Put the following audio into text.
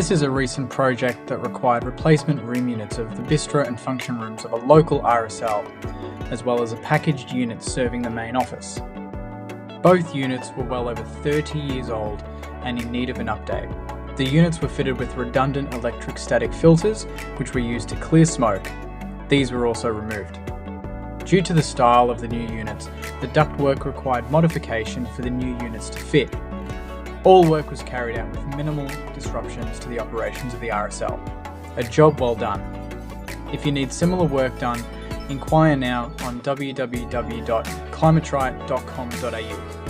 This is a recent project that required replacement room units of the Bistro and Function rooms of a local RSL, as well as a packaged unit serving the main office. Both units were well over 30 years old and in need of an update. The units were fitted with redundant electric static filters, which were used to clear smoke. These were also removed. Due to the style of the new units, the ductwork required modification for the new units to fit. All work was carried out with minimal disruptions to the operations of the RSL. A job well done. If you need similar work done, inquire now on www.climaterite.com.au.